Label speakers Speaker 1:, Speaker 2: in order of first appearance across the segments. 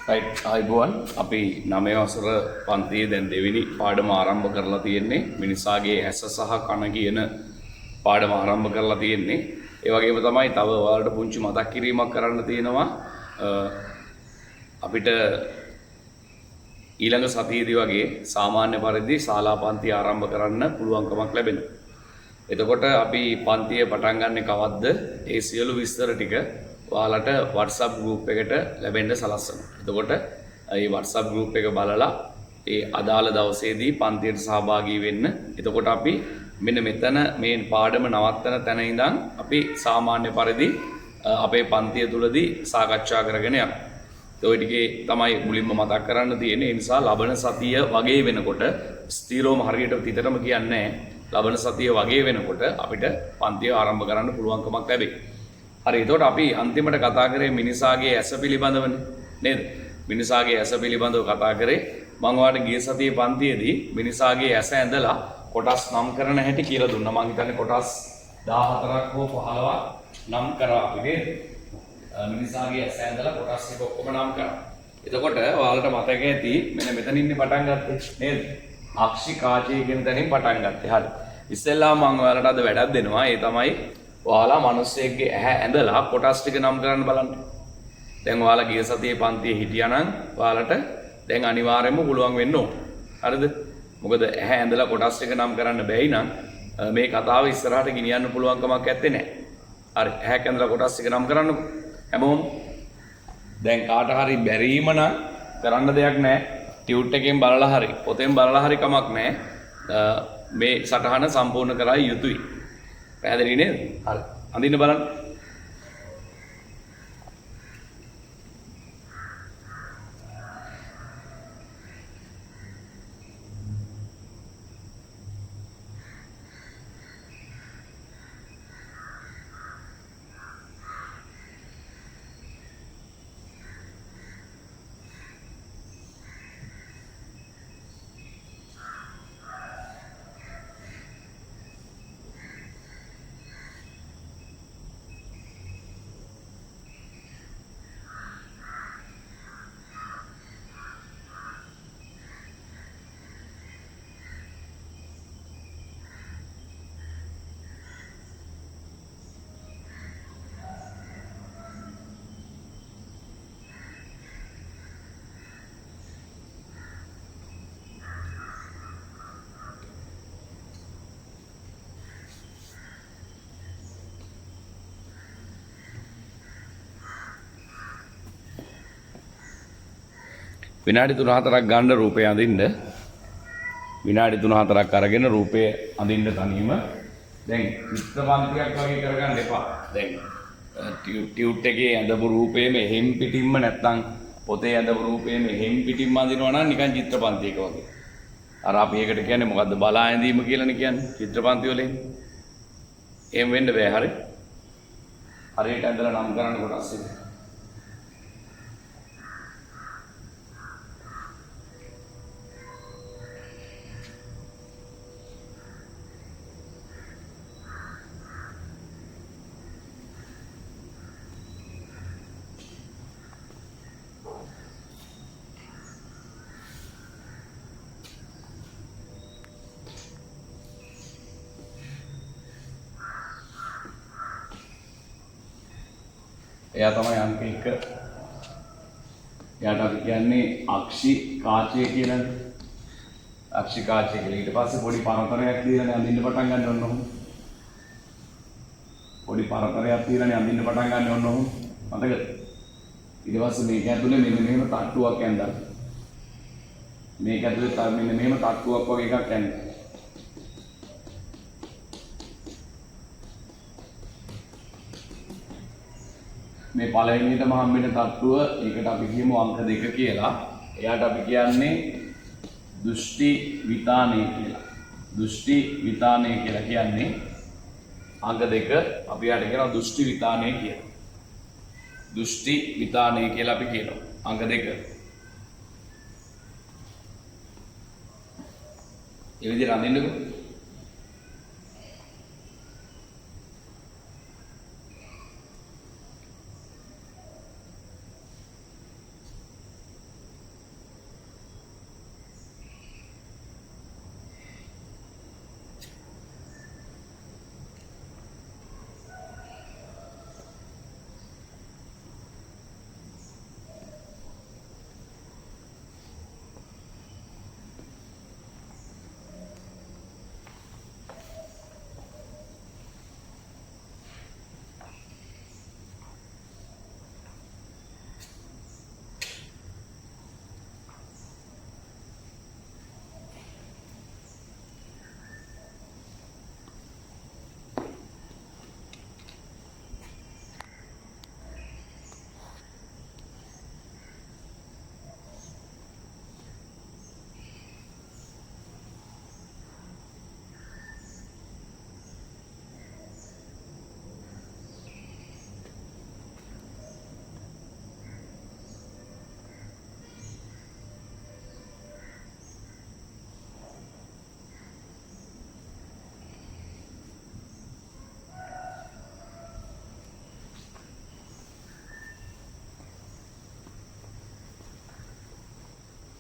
Speaker 1: Right අයිබෝන් අපි 9 වසර පන්තියේ දැන් දෙවෙනි පාඩම ආරම්භ කරලා තියෙන්නේ මිනිසාගේ ඇස සහ කන කියන පාඩම ආරම්භ කරලා තියෙන්නේ ඒ වගේම තමයි තව ඔයාලට පුංචි මතක් කිරීමක් කරන්න තියෙනවා අපිට ඊළඟ සතියේදී වගේ සාමාන්‍ය පරිදි ශාලා පන්ති ආරම්භ කරන්න පුළුවන්කමක් ලැබෙනවා. එතකොට අපි පන්තිය පටන් ගන්න කවද්ද? ඒ සියලු විස්තර ටික ඔයාලට WhatsApp group එකට ලැබෙන්න සලස්වනවා. එතකොට මේ WhatsApp group එක බලලා ඒ අදාළ දවසේදී පන්තියට සහභාගී වෙන්න. එතකොට අපි මෙන්න මෙතන මේ පාඩම නවත්තන තැන ඉඳන් අපි සාමාන්‍ය පරිදි අපේ පන්තිය තුලදී සාකච්ඡා කරගෙන යනවා. ඔය ටිකේ තමයි මුලින්ම මතක් කරන්න තියෙන්නේ. ඒ නිසා ලබන සතිය වගේ වෙනකොට ස්ථීරවම හරියට විතරම කියන්නේ ලබන සතිය වගේ වෙනකොට අපිට පන්තිය ආරම්භ කරන්න පුළුවන්කමක් ලැබෙයි. හරි එතකොට අපි අන්තිමට කතා කරේ මිනිසාගේ ඇස පිළිබඳවනේ නේද? මිනිසාගේ ඇස පිළිබඳව කතා කරේ. මම ඔයාලට ගිය සතියේ පන්තියේදී මිනිසාගේ ඇස ඇඳලා කොටස් නම් කරන හැටි කියලා දුන්නා. මම හිතන්නේ කොටස් 14ක් හෝ 15ක් නම් කරා අපි නේද? මිනිසාගේ ඇස ඇඳලා කොටස් ටික ඔක්කොම නම් කරා. එතකොට ඔයාලට මතක ඇති මෙන්න මෙතනින් ඉන්නේ පටන් ගත්තේ නේද? අක්ෂි කාචය කියන තැනින් පටන් ගත්තේ. හරි. ඉස්සෙල්ලා මම ඔයාලට අද වැඩක් දෙනවා. ඒ තමයි ඔයාලා මිනිස්සෙක්ගේ ඇහැ ඇඳලා කොටස් ටික නම් කරන්න බලන්න. දැන් ඔයාලා ගිය සතියේ පන්තියේ හිටියානම් ඔයාලට දැන් අනිවාර්යයෙන්ම පුළුවන් වෙන්න ඕන. හරිද? මොකද ඇහැ ඇඳලා කොටස් ටික නම් කරන්න බැයි නම් මේ කතාව ඉස්සරහට ගෙනියන්න පුළුවන් කමක් නැත්තේ නෑ. හරි. ඇහැ ඇඳලා කොටස් ටික නම් කරන්නකො. හැමෝම දැන් කාට හරි බැරිම නම් කරන්න දෙයක් නෑ. ටියුට් එකෙන් බලලා හරි පොතෙන් බලලා හරි කමක් නෑ. මේ සටහන සම්පූර්ණ කරා යුතුයි. පැහැදිලි නේද? හරි. අඳින්න බලන්න. විනාඩි 3-4ක් ගන්න රූපය අඳින්න. විනාඩි 3-4ක් අරගෙන රූපය අඳින්න තනියම. දැන් චිත්‍රපන්තියක් වගේ කරගන්න එපා. දැන් ටියුට් එකේ ඇඳපු රූපේම එහෙම් පිටින්ම නැත්තම් පොතේ ඇඳපු රූපේම එහෙම් පිටින්ම අඳිනවා නම් නිකන් චිත්‍රපන්තියක වගේ. අර අපි ඒකට කියන්නේ මොකද්ද? බලා ඇඳීම කියලානේ කියන්නේ චිත්‍රපන්ති වලින්. එහෙම වෙන්න බෑ. හරි. හරියට ඇඳලා නම් කරන්න කොටස් එක. එයා තමයි අංක 1. එයාට අපි කියන්නේ අක්ෂි කාචය කියලානේ. අක්ෂි කාචය කියලා. ඊට පස්සේ පොඩි පරතරයක් දීලානේ අඳින්න පටන් ගන්න ඕන ඔහොම. පොඩි පරතරයක් දීලානේ අඳින්න පටන් ගන්න ඕන ඔහොම. මතකද? ඊට පස්සේ මේක ඇතුලේ මෙන්න මෙහෙම තට්ටුවක් ඇඳලා. මේක ඇතුලේ මෙන්න මෙහෙම තට්ටුවක් වගේ එකක් ඇඳලා. මේ පළවෙනියටම හම්බෙන තට්ටුව ඒකට අපි කියමු අංක 2 කියලා. එයාට අපි කියන්නේ දෘෂ්ටි විතානය කියලා. දෘෂ්ටි විතානය කියලා කියන්නේ අංක 2 අපි යාට කියනවා දෘෂ්ටි විතානය කියලා. දෘෂ්ටි විතානය කියලා අපි කියනවා අංක 2. ඒ විදිහට අඳින්නකෝ.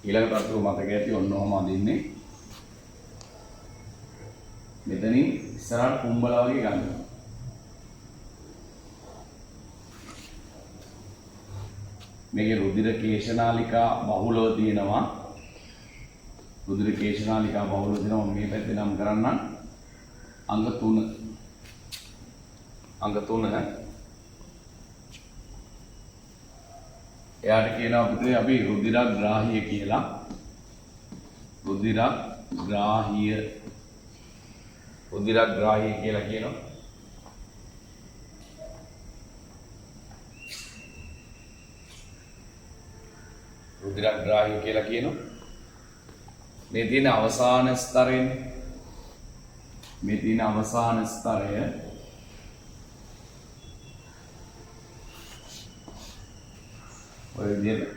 Speaker 1: ඊළඟ තත්ත්වය මතක ඇති ඔන්න ඔහම අදින්නේ. මෙතනින් ඉස්සරහට කුඹල වගේ ගන්නවා. මේකේ රුධිර කේශනාලිකා බහුලව තියෙනවා. රුධිර කේශනාලිකා බහුලව තියෙනවා. මේ පැත්තේ නම් කරන්නම් අංග 3. අංග 3 එයාට කියනවා පුතේ අපි රුධිරග්‍රාහීය කියලා. රුධිරග්‍රාහීය කියලා කියනවා. රුධිරග්‍රාහීය කියලා කියනවා. මේ තියෙන අවසාන ස්තරයෙන් මේ තියෙන අවසාන ස්තරය ඔය විදිහට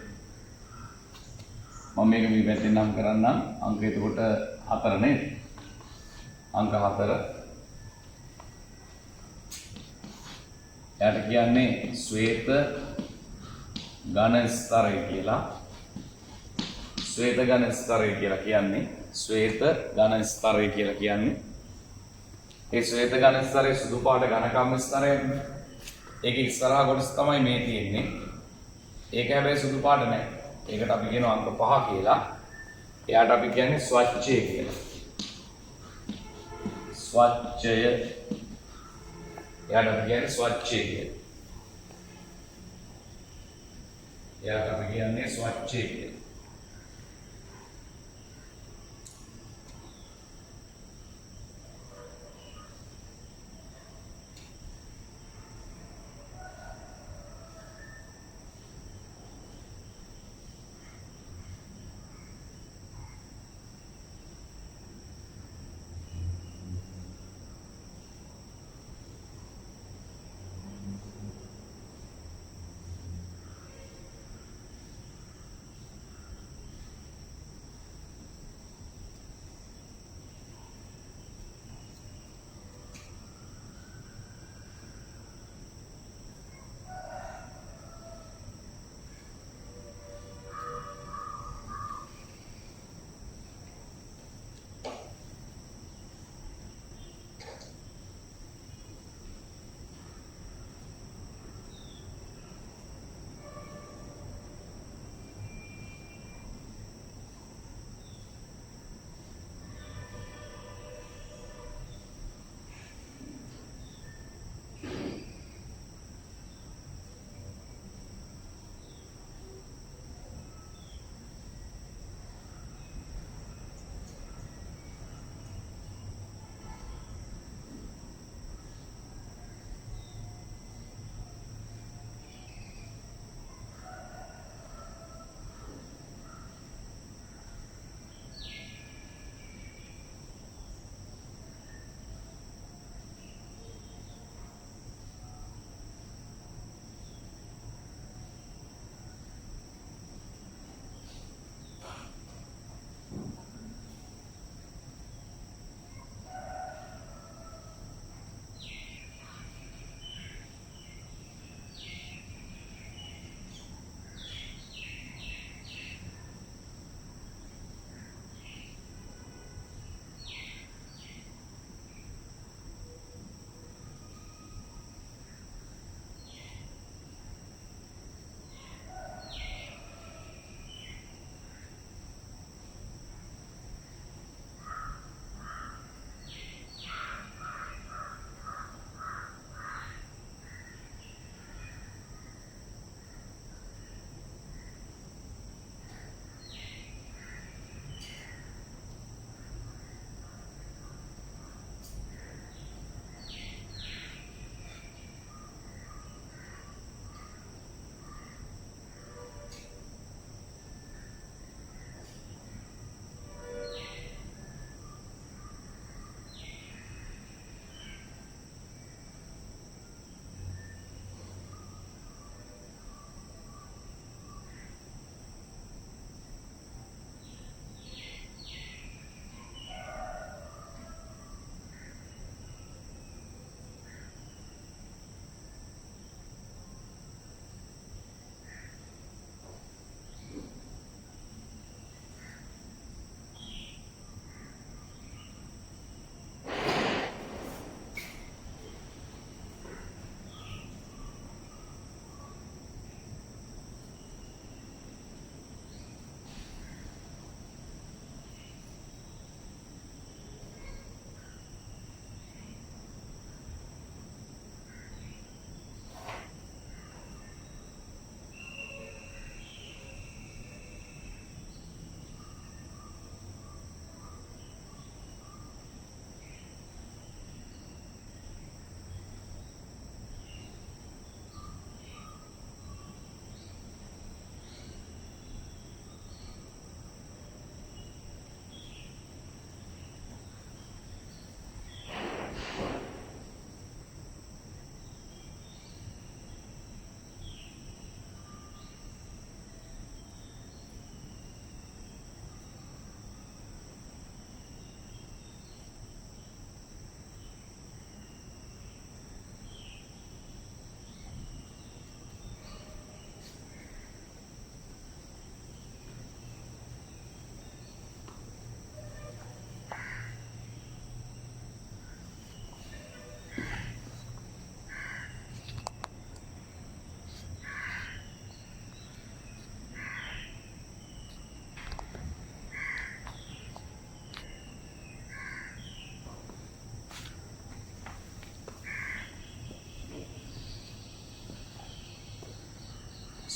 Speaker 1: මම මේක මේ පැත්තෙන් නම් කරන්නම්. අංක එතකොට 4 නේද? අංක 4. එයාට කියන්නේ ශ්වේත ඝන ස්තරය කියලා. ශ්වේත ඝන ස්තරය කියලා කියන්නේ ශ්වේත ඝන ස්තරය කියලා කියන්නේ ඒ ශ්වේත ඝන ස්තරයේ සුදු පාට ඝනකම් ස්තරයක්. ඒකේ ඉස්සරහා කොටස තමයි මේ තියෙන්නේ. ඒක හැබැයි සුදු පාට නෑ. ඒකට අපි කියනවා අංක 5 කියලා. එයාට අපි කියන්නේ ස්වච්ඡය කියලා. ස්වච්ඡය. එයාට අපි කියන්නේ ස්වච්ඡය කියලා. එයාට අපි කියන්නේ ස්වච්ඡය කියලා.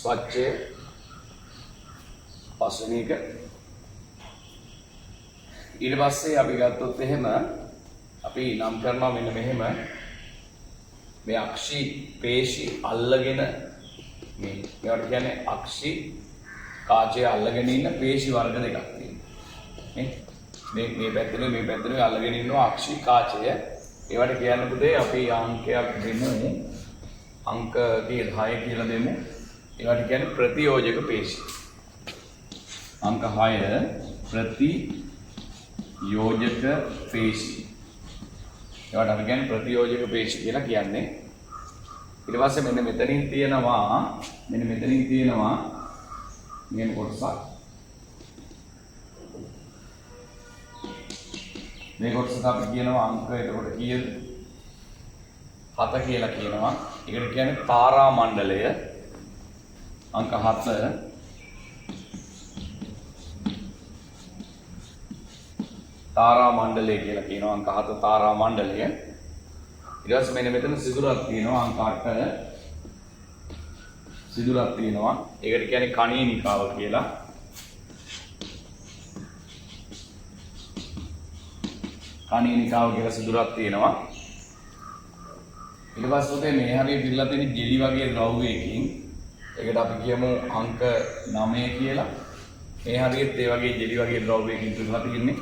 Speaker 1: ස්වච්ඡය පස්වෙනි එක. ඊට පස්සේ අපි ගත්තොත් එහෙම අපි නම් කරනවා මෙන්න මෙහෙම මේ අක්ෂි පේශි අල්ලගෙන මේවට කියන්නේ අක්ෂි කාචය අල්ලගෙන ඉන්න පේශි වර්ග දෙකක් තියෙනවා. මේ පැත්තේ අල්ලගෙන ඉන්නවා අක්ෂි කාචය. ඒවට කියන්න පුතේ අපි අංකයක් දෙමු. අංක 10 කියලා දෙමු. ඒවට කියන්නේ ප්‍රතියෝජක පේශි. අංක 6 ප්‍රතියෝජක පේශි. ඒවට අපි කියන්නේ ප්‍රතියෝජක පේශි කියලා කියන්නේ. ඊට පස්සේ මෙන්න මෙතනින් තියෙනවා මෙන්න කොටසක්. මේ කොටසට අපි කියනවා අංක එතකොට කීයද? 7 කියලා කියනවා. ඒකට කියන්නේ තාරා මණ්ඩලය. අංක 7 තාරා මණ්ඩලය කියලා කියනවා. අංක 7 තාරා මණ්ඩලය. ඊට පස්සේ මෙන්න මෙතන සිදුරක් තියෙනවා. අංක 8 සිදුරක් තියෙනවා. ඒකට කියන්නේ කණීනිකාව කියලා. කණීනිකාව කියලා සිදුරක් තියෙනවා. ඊට පස්සේ මේ හරියට ඉල්ලලා තියෙන ජෙලි වගේ ද්‍රව්‍යයකින් ඒකට අපි කියමු අංක 9 කියලා. මේ හරියට ඒ වගේ ජෙලි වගේ ද්‍රව්‍යයකින් ඉල්ලලා තියෙන්නේ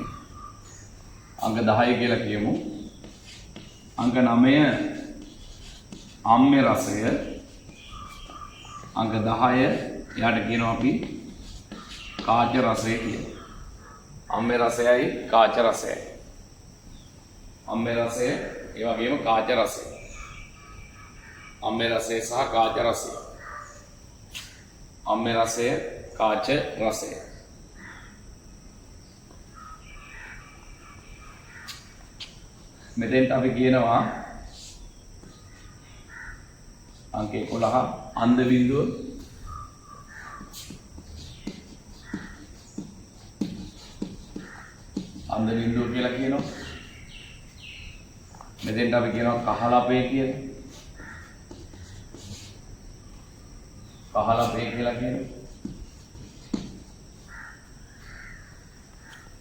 Speaker 1: අංක 10 කියලා කියමු. අංක 9 අම්ල රසය. අංක 10 එයාට කියනවා අපි කාච රසය කියලා. අම්ල රසයයි කාච රසයයි. අම්ල රසය ඒ වගේම කාච රසය. අම්ල රසය සහ කාච රසය. අම්ල රසය කාච රසය. මෙතෙන්ට අපි කියනවා අංක 11 අන්ධ බිඳුව. අන්ධ බිඳුව කියලා කියනවා. මෙතෙන්ට අපි කියනවා කහලපේ කියලා. කහලපේ කියලා කියනවා.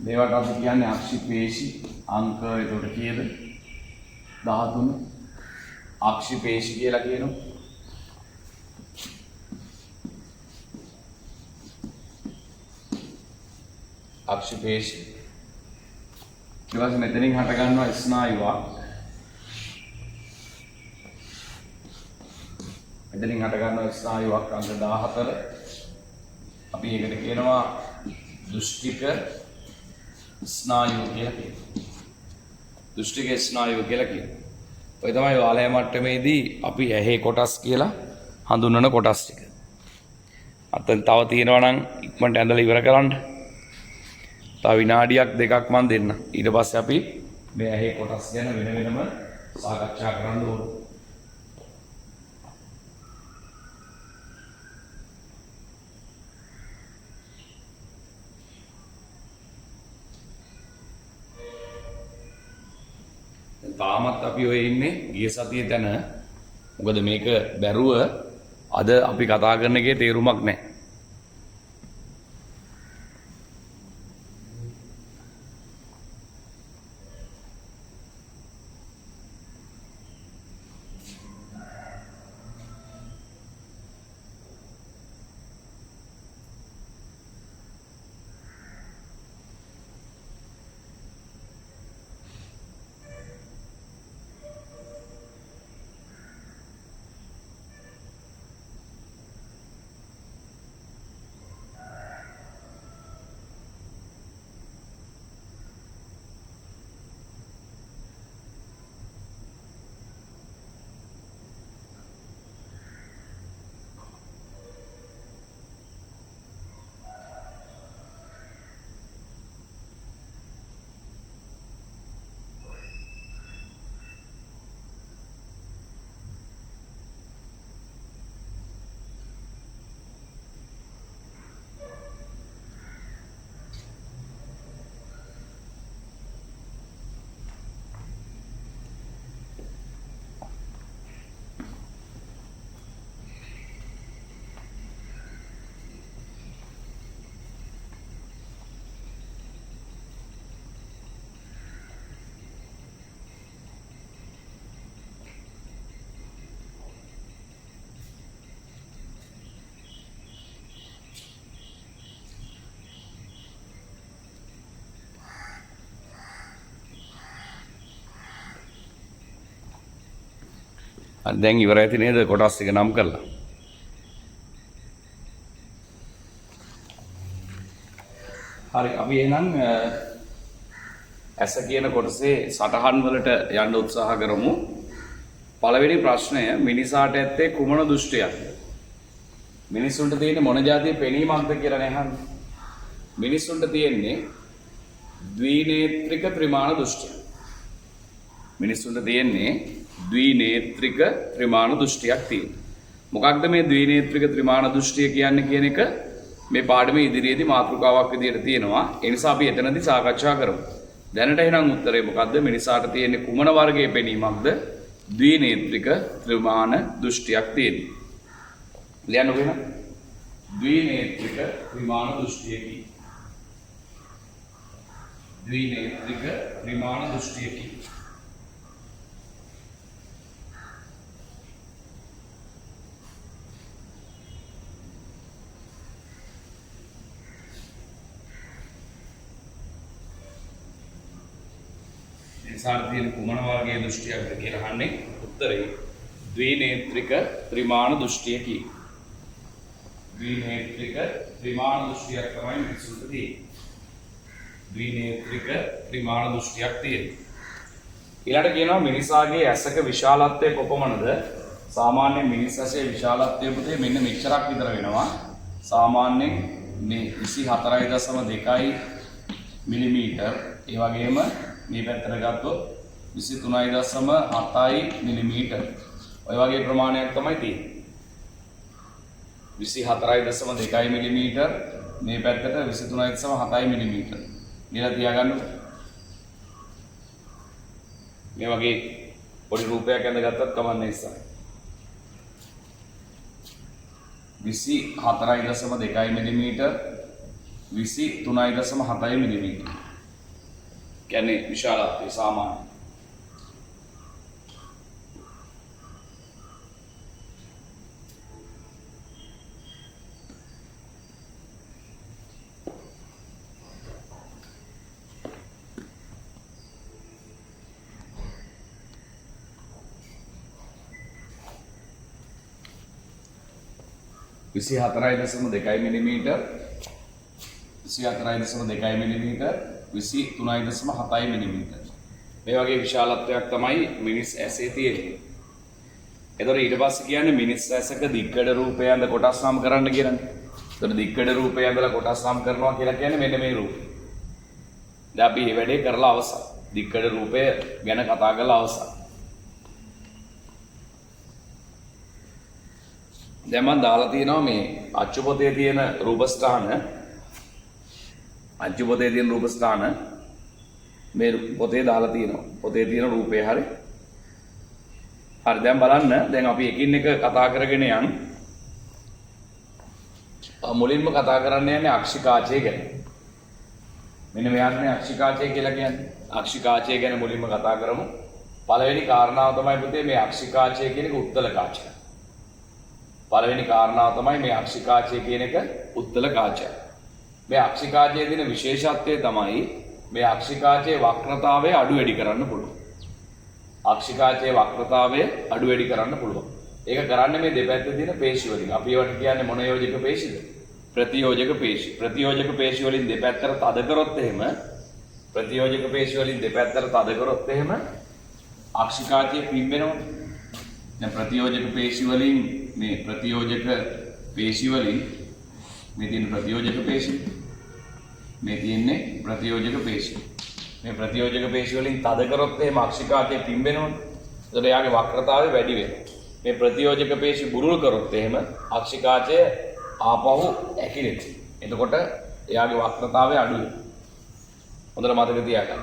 Speaker 1: මේවට අපි කියන්නේ අක්ෂි පේශි අංක එතකොට කීයද? 13 අක්ෂි පේශි කියලා කියනවා. අක්ෂි පේශි. ඊට පස්සේ මෙතනින් හට ගන්නවා ස්නායුවක්. මෙතනින් හට ගන්නවා ස්නායුවක් අංක 14. අපි ඒකට කියනවා දෘෂ්ටික ස්නායුව කියලා කියනවා. දෘෂ්ටික ස්නායුව කියලා කියනවා. ඔය තමයි වාලය මට්ටමේදී අපි ඇහි කොටස් කියලා හඳුන්වන කොටස් ටික. අතන තව තියෙනවා නම් ඉක්මනට ඇඳලා ඉවර කරන්න. තව විනාඩියක් දෙකක් මම දෙන්න. ඊට පස්සේ අපි මේ ඇහි කොටස් ගැන වෙන වෙනම සාකච්ඡා කරන්න ඕනේ. තාමත් අපි ඔය ඉන්නේ ගිය සතියේ තැන. මොකද මේක බැරුව අද අපි කතා කරන එකේ තේරුමක් නැහැ. හරි දැන් ඉවරයි ඇති නේද කොටස් එක නම් කරලා. හරි අපි එහෙනම් ඇස කියන කොටසේ සටහන් වලට යන්න උත්සාහ කරමු. පළවෙනි ප්‍රශ්නය මිනිසාට ඇත්තේ කුමන දෘෂ්ටියක්ද? මිනිසුන්ට තියෙන්නේ මොන જાතිය පෙනීමක්ද කියලා නහන්නේ. මිනිසුන්ට තියෙන්නේ ද්විනේත්‍රික ත්‍රිමාන දෘෂ්ටිය. මිනිසුන්ට තියෙන්නේ ද්විනේත්‍රික ත්‍රිමාන දෘෂ්ටියක් තියෙනවා. මොකක්ද මේ ද්විනේත්‍රික ත්‍රිමාන දෘෂ්ටිය කියන්නේ කියන එක මේ පාඩමේ ඉදිරියේදී මාතෘකාවක් විදිහට තියෙනවා. ඒ නිසා අපි එතනදී සාකච්ඡා කරමු. දැනට එහෙනම් උත්තරේ මොකද්ද? මිනිසාට තියෙන්නේ කුමන වර්ගයේ පෙනීමක්ද? ද්විනේත්‍රික ත්‍රිමාන දෘෂ්ටියක් තියෙනවා. ලියන්න ඕන. ද්විනේත්‍රික ත්‍රිමාන දෘෂ්ටියකි. ද්විනේත්‍රික ත්‍රිමාන දෘෂ්ටියකි. සාර්ථීන කුමන වර්ගයේ දෘෂ්ටියක්ද කියලා අහන්නේ. උත්තරේ ද්විනේත්‍රික ත්‍රිමාන දෘෂ්ටියකි. ද්විනේත්‍රික ත්‍රිමාන දෘෂ්ටියක් තමයි මිනිසුන්ට තියෙන්නේ. ද්විනේත්‍රික ත්‍රිමාන දෘෂ්ටියක් තියෙනවා. ඊළඟට කියනවා මිනිසාගේ ඇසක විශාලත්වය කොපමණද? සාමාන්‍ය මිනිස් ඇසේ විශාලත්වය පුතේ මෙන්න මෙච්චරක් විතර වෙනවා. සාමාන්‍යයෙන් මේ 24.2 මිලිමීටර්. ඒ වගේම මේ පැත්තට ගත්තොත් 23.7 මිලිමීටර්. ඔය වගේ ප්‍රමාණයක් තමයි තියෙන්නේ. 24.2 මිලිමීටර් මේ පැත්තට 23.7 මිලිමීටර්. මෙලා තියාගන්න. මේ වගේ පොඩි රූපයක් ඇඳගත්තත් කමන්නේ ඉස්සර. 24.2 මිලිමීටර් 23.7 මිලිමීටර්. කියන්නේ විශාලත්වය සාමාන්‍ය. විසි 4.2 මිලිමීටර් 24.2 මිලිමීටර් 23.7 මිලිමීටර්. මේ වගේ විශාලත්වයක් තමයි මිනිස් ඇසේ තියෙන්නේ. එතකොට ඊට පස්සේ කියන්නේ මිනිස් ඇසක දික්කඩ රූපය ඇඳ කොටස් නම් කරන්න කියන්නේ. එතකොට දික්කඩ රූපය ඇඳලා කොටස් නම් කරනවා කියලා කියන්නේ මෙන්න මේ රූපය. දැන් අපි මේ වැඩේ කරලා අවසන්. දික්කඩ රූපය ගැන කතා කරලා අවසන්. දැන් මම දාලා තියෙනවා මේ අච්චු පොතේ තියෙන රූපස්ථාන. අච්චු පොතේ තියෙන රූපස්ථාන මේ පොතේ දාලා තියෙනවා. පොතේ තියෙන රූපේ හරි. හරි දැන් බලන්න. දැන් අපි එකින් එක කතා කරගෙන යන්. මුලින්ම කතා කරන්න යන්නේ අක්ෂිකාචය ගැන. මෙන්න මෙයානේ අක්ෂිකාචය කියලා කියන්නේ. අක්ෂිකාචය ගැන මුලින්ම කතා කරමු. පළවෙනි කාරණාව තමයි පුතේ මේ අක්ෂිකාචය කියන එක උත්තල කාචය. පළවෙනි කාරණාව තමයි මේ අක්ෂිකාචය කියන එක උත්තල කාචය. මේ අක්ෂිකාචයේ තියෙන විශේෂත්වය තමයි මේ අක්ෂිකාචයේ වක්‍රතාවය අඩු වැඩි කරන්න පුළුවන්. අක්ෂිකාචයේ වක්‍රතාවය අඩු වැඩි කරන්න පුළුවන්. ඒක කරන්නේ මේ දෙපැත්තේ තියෙන පේශි වලින්. අපි ඒවට කියන්නේ මොන යෝජක පේශිද? ප්‍රතියෝජක පේශි. ප්‍රතියෝජක පේශි වලින් දෙපැත්තට තද කරොත් එහෙම ප්‍රතියෝජක පේශි වලින් දෙපැත්තට තද කරොත් එහෙම අක්ෂිකාචයේ පිම්බෙනවනේ. දැන් ප්‍රතියෝජක පේශි වලින් මේ ප්‍රතියෝජක පේශි වලින් මේ තියෙන ප්‍රතියෝජක පේශි මේ තියෙන්නේ ප්‍රතියෝජක පේශි. මේ ප්‍රතියෝජක පේශි වලින් තද කරොත් එහෙම අක්ෂිකාචයේ පිම්බෙනවනේ. ඒතකොට එයාගේ වක්‍රතාවය වැඩි වෙනවා. මේ ප්‍රතියෝජක පේශි බුරුල් කරොත් එහෙම අක්ෂිකාචය ආපහු ඇකිලෙනවා. එතකොට එයාගේ වක්‍රතාවය අඩු වෙනවා. හොඳට මතක තියාගන්න.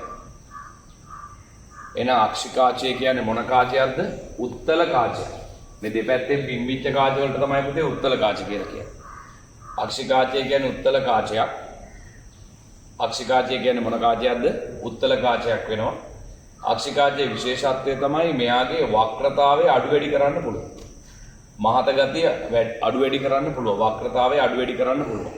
Speaker 1: එන අක්ෂිකාචය කියන්නේ මොන කාචයක්ද? උත්තල කාචය. මේ දෙපැත්තෙන් පිම්බිච්ච කාච වලට තමයි පුතේ උත්තල කාච කියලා කියන්නේ. අක්ෂිකාචය කියන්නේ උත්තල කාචයක්. අක්ෂිකාචය කියන්නේ මොන කාචයක්ද? උත්තල කාචයක් වෙනවා. අක්ෂිකාචයේ විශේෂත්වය තමයි මෙයාගේ වක්‍රතාවය අඩු වැඩි කරන්න පුළුවන්. මහත ගතිය අඩු වැඩි කරන්න පුළුවන්. වක්‍රතාවය අඩු වැඩි කරන්න පුළුවන්.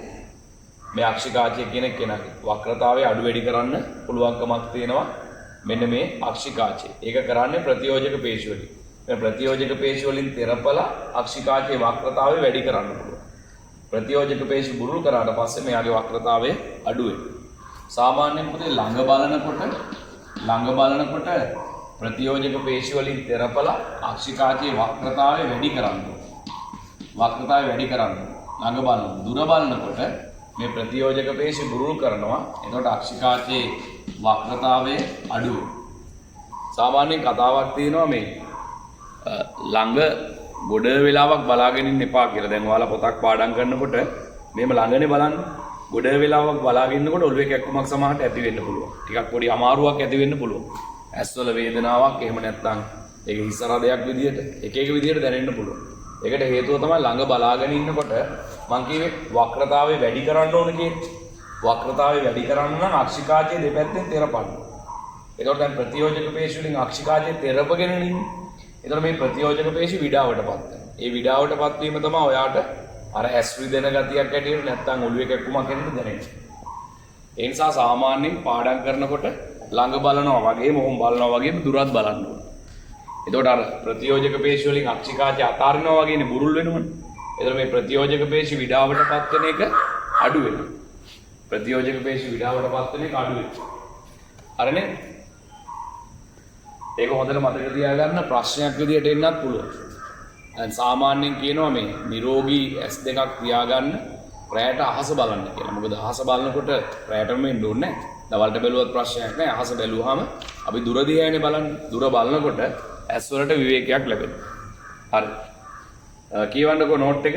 Speaker 1: මේ අක්ෂිකාචය කියන කෙනාගේ වක්‍රතාවය අඩු වැඩි කරන්න පුළුවන්කමක් තියෙනවා. මෙන්න මේ අක්ෂිකාචය. ඒක කරන්නේ ප්‍රතියෝජක පේශි වලින්. මේ ප්‍රතියෝජක පේශි වලින් තෙරපලා අක්ෂිකාචයේ වක්‍රතාවය වැඩි කරන්න පුළුවන්. ප්‍රතියෝජක පේශි බුරුල් කරාට පස්සේ මෙයාගේ වක්‍රතාවය අඩු වෙනවා. සාමාන්‍යයෙන් පුතේ ළඟ බලනකොට ප්‍රතියෝජක පේශි වලින් තෙරපලා අක්ෂිකාචයේ වක්‍රතාවය වැඩි කරන්න ඕනේ. වක්‍රතාවය වැඩි කරන්න. ළඟ දුර බලනකොට මේ ප්‍රතියෝජක පේශි බුරුල් කරනවා. එතකොට අක්ෂිකාචයේ වක්‍රතාවය අඩු වෙනවා. සාමාන්‍යයෙන් කතාවක් තියෙනවා මේ ළඟ ගොඩ වෙලාවක් බලාගෙන ඉන්න එපා කියලා. දැන් ඔයාලා පොතක් පාඩම් කරනකොට මේම ළඟනේ බලන්න. ගොඩ වෙලාවක් බලාගෙන ඉන්නකොට ඔළුවේ කැක්කුමක් සමහරට ඇති වෙන්න පුළුවන්. ටිකක් පොඩි අමාරුවක් ඇති වෙන්න පුළුවන්. ඇස්වල වේදනාවක් එහෙම නැත්නම් ඒක හිසරදයක් විදියට එක විදියට දැනෙන්න පුළුවන්. ඒකට හේතුව තමයි ළඟ බලාගෙන ඉන්නකොට මං කියවේ වක්‍රතාවය වැඩි කරන්න ඕන කියන්නේ. වක්‍රතාවය වැඩි කරන්න නම් අක්ෂිකාචයේ දෙපැත්තෙන් තෙරපන්න. එතකොට දැන් ප්‍රතියෝජක පේශි වලින් අක්ෂිකාචයේ තෙරපගෙන ඉන්නේ. එතකොට මේ ප්‍රතියෝජක පේශි විඩාවටපත් වෙනවා. ඒ විඩාවටපත් වීම තමයි ඔයාට අර ඇස් රිදෙන ගතියක් ඇටියෙ නැත්නම් ඔළුවේ කැක්කුමක් එන්න දැනෙන්නේ. ඒ නිසා සාමාන්‍යයෙන් පාඩම් කරනකොට ළඟ බලනවා වගේම මොහොම බලනවා වගේම දුරත් බලන්න ඕනේ. එතකොට අර ප්‍රතියෝජක පේශි වලින් අක්ෂිකාචය අතාරිනවා වගේනේ බුරුල් වෙනවනේ. එතකොට මේ ප්‍රතියෝජක පේශි විඩාවටපත් වෙන එක අඩු වෙනවා. ප්‍රතියෝජක පේශි විඩාවටපත් වෙන එක අඩු වෙනවා. අරනේ ඒක හොඳට මතක තියාගන්න ප්‍රශ්නයක් විදියට එන්නත් පුළුවන්. දැන් සාමාන්‍යයෙන් කියනවා මේ නිරෝගී S2ක් තියාගන්න රැයට අහස බලන්න කියලා. මොකද අහස බලනකොට රැයටම එන්න ඕනේ නැහැ. දවල්ට බැලුවත් ප්‍රශ්නයක් නැහැ. අහස බැලුවාම අපි දුර දිහානේ බලන්නේ. දුර බලනකොට S වලට විවේකයක් ලැබෙනවා. හරි. කියවන්නකෝ නෝට් එක.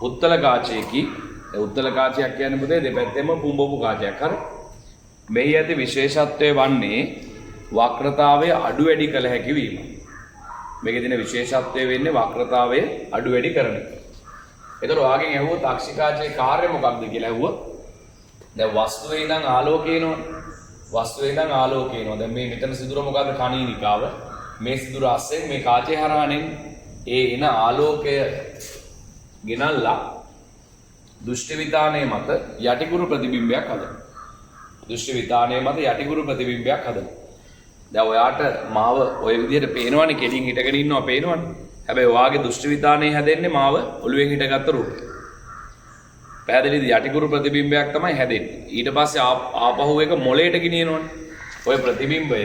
Speaker 1: උත්තල කාචයකි. උත්තල කාචයක් කියන්නේ පුතේ දෙපැත්තෙම පුම්බපු කාචයක්. හරි. මෙහි ඇති විශේෂත්වය වන්නේ වක්‍රතාවය අඩු වැඩි කළ හැකි වීම. මේකේ තියෙන විශේෂත්වය වෙන්නේ වක්‍රතාවය අඩු වැඩි කරන එක. ඒතර ඔයාගෙන් ඇහුවොත් අක්ෂිකාචයේ කාර්යය මොකක්ද කියලා ඇහුවොත් දැන් වස්තුවේ ඉඳන් ආලෝකය එනවා. වස්තුවේ ඉඳන් ආලෝකය එනවා. දැන් මේ මෙතන සිදුර මොකද්ද කණීනිකාව. මේ සිදුර අස්සෙන් මේ කාචය හරහානේ ඒ එන ආලෝකය ගෙනල්ලා දෘෂ්ටි විතානයේ මත යටිකුරු ප්‍රතිබිම්බයක් හදනවා. දෘෂ්ටි විතානයේ මත යටිකුරු ප්‍රතිබිම්බයක් හදනවා. දැන් ඔයාට මාව ඔය විදිහට පේනවනේ කෙලින් හිටගෙන ඉන්නවා පේනවනේ. හැබැයි ඔයාගේ දෘෂ්ටි විතානයේ හැදෙන්නේ මාව ඔළුවෙන් හිටගත්ත රූපය. පැහැදිලිද? යටිකුරු ප්‍රතිබිම්බයක් තමයි හැදෙන්නේ. ඊට පස්සේ ආපහු එක මොළයට ගෙනියනවනේ. ඔය ප්‍රතිබිම්බය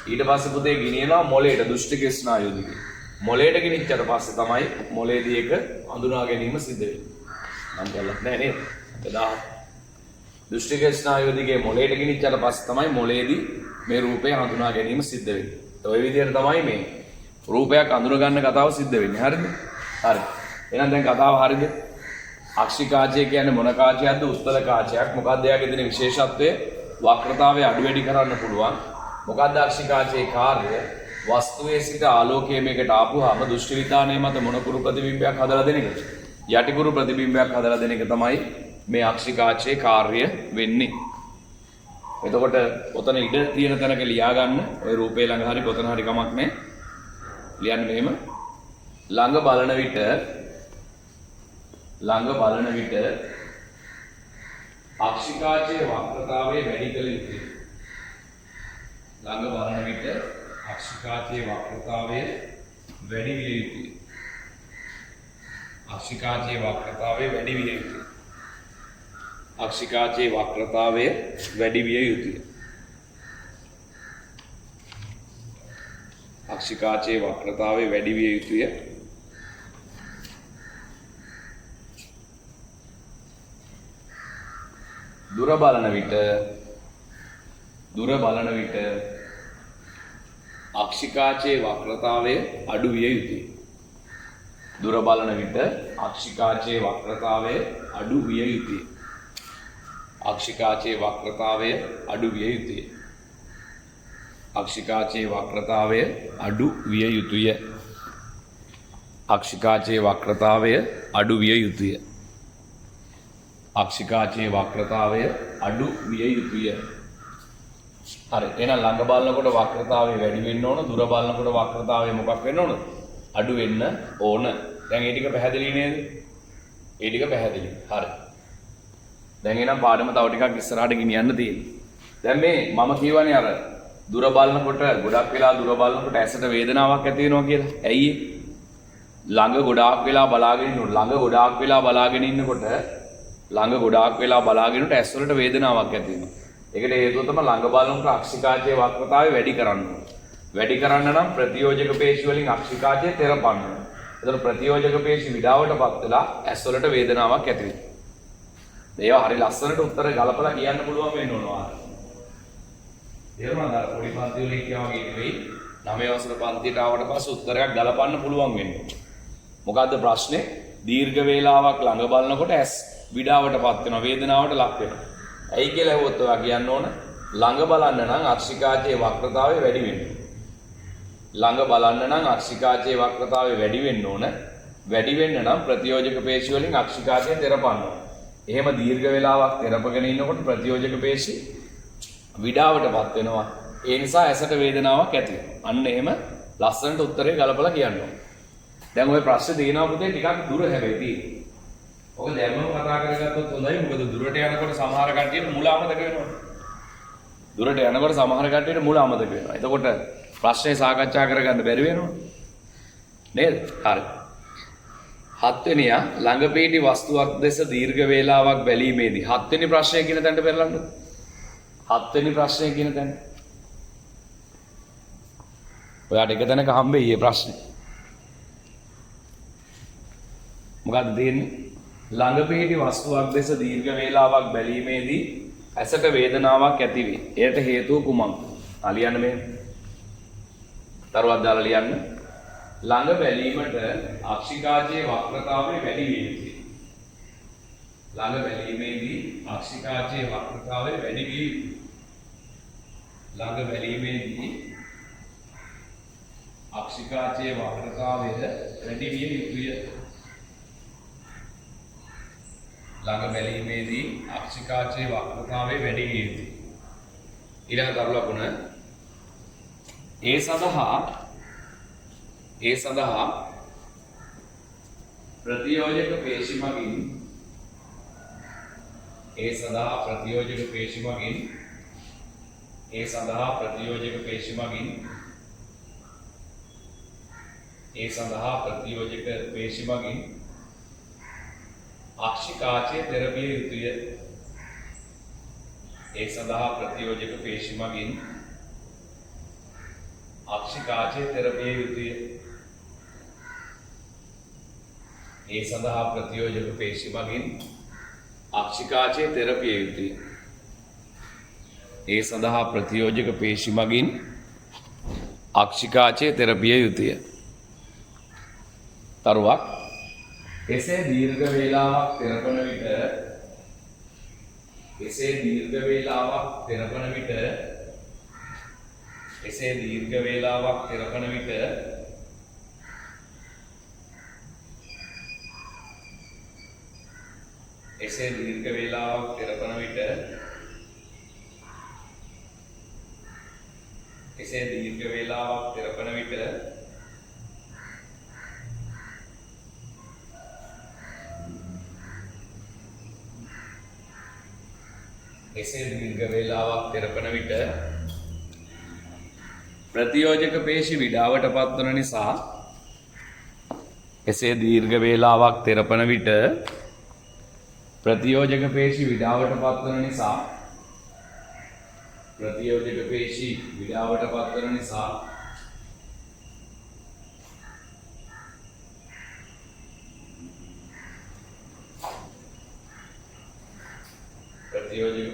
Speaker 1: ඊට පස්සේ පුතේ ගෙනියනවා මොළයට දෘෂ්ටි ස්නායු දිගේ. මොළයට ගෙනිච්චට පස්සේ තමයි මොළයේදී එක හඳුනා ගැනීම සිද්ධ වෙන්නේ. නම් බලන්න නෑ නේද? දෘෂ්ටි ස්නායු දිගේ මොළයට ගෙනිච්චට පස්සේ තමයි මොළයේදී මේ රූපය හඳුනා ගැනීම සිද්ධ වෙන්නේ. ඔය විදිහට තමයි මේ රූපයක් අඳුර ගන්න කතාව සිද්ධ වෙන්නේ. හරිද? හරි. එහෙනම් දැන් කතාව හරිද? අක්ෂිකාචය කියන්නේ මොන කාචයක්ද? උත්තල කාචයක්. මොකක්ද එයාගේ තියෙන විශේෂත්වය? වක්‍රතාවය අඩු වැඩි කරන්න පුළුවන්. මොකක්ද අක්ෂිකාචයේ කාර්යය? වස්තුවේ සිට ආලෝකය මේකට ආපුවාම දෘෂ්ටි විතානයේ මත මොනකුරු ප්‍රතිබිම්බයක් හදලා දෙන එක. යටිකුරු ප්‍රතිබිම්බයක් හදලා දෙන එක තමයි මේ අක්ෂිකාචයේ කාර්යය වෙන්නේ. එතකොට ඔතන ඉඩ තියෙන තැනක ලියා ගන්න. ওই රූපේ ළඟ හරි කොතන හරි කමක් නැහැ. ලියන්න මෙහෙම. ළඟ බලන විට අක්ෂිකාචයේ වක්‍රතාවය වැඩි කළ යුතුයි. ළඟ බලන විට අක්ෂිකාචයේ වක්‍රතාවය වැඩි විය යුතුයි. අක්ෂිකාචයේ වක්‍රතාවය වැඩි විය යුතුයි. අක්ෂිකාචයේ වක්‍රතාවය වැඩි විය යුතුය. අක්ෂිකාචයේ වක්‍රතාවය වැඩි විය යුතුය. දුර බලන විට අක්ෂිකාචයේ වක්‍රතාවය අඩු විය යුතුය. දුර බලන විට අක්ෂිකාචයේ වක්‍රතාවය අඩු විය යුතුය. අක්ෂිකාචයේ වක්‍රතාවය අඩු විය යුතුය. අක්ෂිකාචයේ වක්‍රතාවය අඩු විය යුතුය. අක්ෂිකාචයේ වක්‍රතාවය අඩු විය යුතුය. අක්ෂිකාචයේ වක්‍රතාවය අඩු විය යුතුය. හරි. එහෙනම් ළඟ බලනකොට වක්‍රතාවය වැඩි වෙන්න ඕන. දුර බලනකොට වක්‍රතාවය මොකක් වෙන්න ඕනද? අඩු වෙන්න ඕන. දැන් මේ ටික පැහැදිලි නේද? මේ ටික පැහැදිලි. හරි. දැන් එනම් පාඩම තව ටිකක් ඉස්සරහට ගෙනියන්න තියෙනවා. දැන් මේ මම කියවනේ අර දුර බලනකොට ගොඩක් වෙලා දුර බලනකොට ඇසට වේදනාවක් ඇති වෙනවා කියලා. ඇයි ඒ? ළඟ ගොඩාක් වෙලා බලාගෙන ඉන්නකොට ළඟ ගොඩාක් වෙලා බලාගෙන ඉන්නකොට ඇස් වලට වේදනාවක් ඇති වෙනවා. ඒකට හේතුව තමයි ළඟ බලනකොට අක්ෂිකාචයේ වක්‍රතාවය වැඩි කරන්න ඕනේ. වැඩි කරන්න නම් ප්‍රතියෝජක පේශි වලින් අක්ෂිකාචය තෙරපන්න ඕනේ. එතකොට ප්‍රතියෝජක පේශි විඩාවටපත් වෙලා ඇස් වලට වේදනාවක් ඇති වෙනවා. මේවා හරි ලස්සනට උත්තර ගලපලා කියන්න පුළුවන් වෙන්න ඕනවා. තේරුණාද? පොඩි පන්ති වල කියනවා වගේ නෙවෙයි. 9 වසර පන්තියට ආවට පස්සේ උත්තරයක් ගලපන්න පුළුවන් වෙන්න ඕනේ. මොකද්ද ප්‍රශ්නේ? දීර්ඝ වේලාවක් ළඟ බලනකොට ඇස් විඩාවටපත් වෙනවා, වේදනාවට ලක් වෙනවා. ඇයි කියලා ඇහුවොත් ඔයා කියන්න ඕන ළඟ බලන්න නම් අක්ෂිකාචයේ වක්‍රතාවය වැඩි වෙන්න ඕන. ළඟ බලන්න නම් අක්ෂිකාචයේ වක්‍රතාවය වැඩි වෙන්න ඕන. වැඩි වෙන්න නම් ප්‍රතියෝජක පේශි වලින් අක්ෂිකාචය තෙරපන්න ඕන. එහෙම දීර්ඝ වේලාවක් තෙරපගෙන ඉන්නකොට ප්‍රතියෝජක පේශි විඩාවටපත් වෙනවා. ඒ නිසා ඇසට වේදනාවක් ඇති වෙනවා. අන්න එහෙම ලස්සනට උත්තරේ ගලපලා කියන්න ඕන. දැන් ওই ප්‍රශ්නේ තියෙනවා පුතේ ටිකක් දුර හැබැයි තියෙන්නේ. ඔක දැම්මම කතා කරගත්තොත් හොඳයි. මොකද දුරට යනකොට සමහර කට්ටියට මුල අමතක වෙනවා. දුරට යනකොට සමහර කට්ටියට මුල අමතක වෙනවා. එතකොට ප්‍රශ්නේ සාකච්ඡා කරගන්න බැරි වෙනවා. නේද? හරි. 7 වෙනියා ළඟ පිහිටි වස්තුවක් දෙස දීර්ඝ වේලාවක් බැලීමේදී 7 වෙනි ප්‍රශ්නය කියන තැනට පෙරලන්න. 7 වෙනි ප්‍රශ්නය කියන තැන. ඔයාට එක තැනක හම්බෙයි මේ ප්‍රශ්නේ. මොකද්ද තියෙන්නේ? ළඟ පිහිටි වස්තුවක් දෙස දීර්ඝ වේලාවක් බැලීමේදී ඇසට වේදනාවක් ඇති වේ. එයට හේතුව කුමක්ද? ලියන්න මේ. තරුවක් දාලා ලියන්න. ළඟ බැලීමට අක්ෂිකාචයේ වක්‍රතාවය වැඩි විය යුතුයි. ළඟ බැලීමේදී අක්ෂිකාචයේ වක්‍රතාවය වැඩි විය යුතුයි. ළඟ බැලීමේදී අක්ෂිකාචයේ වක්‍රතාවය වැඩි විය යුතුය. ළඟ බැලීමේදී අක්ෂිකාචයේ වක්‍රතාවය වැඩි විය යුතුයි. ඊළඟ කරු ලකුණ ඒ සඳහා ප්‍රතියෝජක පේශි මගින් අක්ෂිකාචය තෙරපිය යුතුය. ඒ සඳහා ප්‍රතියෝජක පේශි මගින් අක්ෂිකාචය තෙරපිය යුතුය. ඒ සඳහා ප්‍රතියෝජක පේශි මගින් අක්ෂිකාචය තෙරපිය යුතුය. ඒ සඳහා ප්‍රතියෝජක පේශි මගින් අක්ෂිකාචය තෙරපිය යුතුය. තරුවක් එසේ දීර්ඝ වේලාවක් තෙරපන විට ප්‍රතියෝජක පේශි විඩාවට පත්වන නිසා දීර්ඝ වේලාවක් තෙරපන විට ප්‍රතියෝජක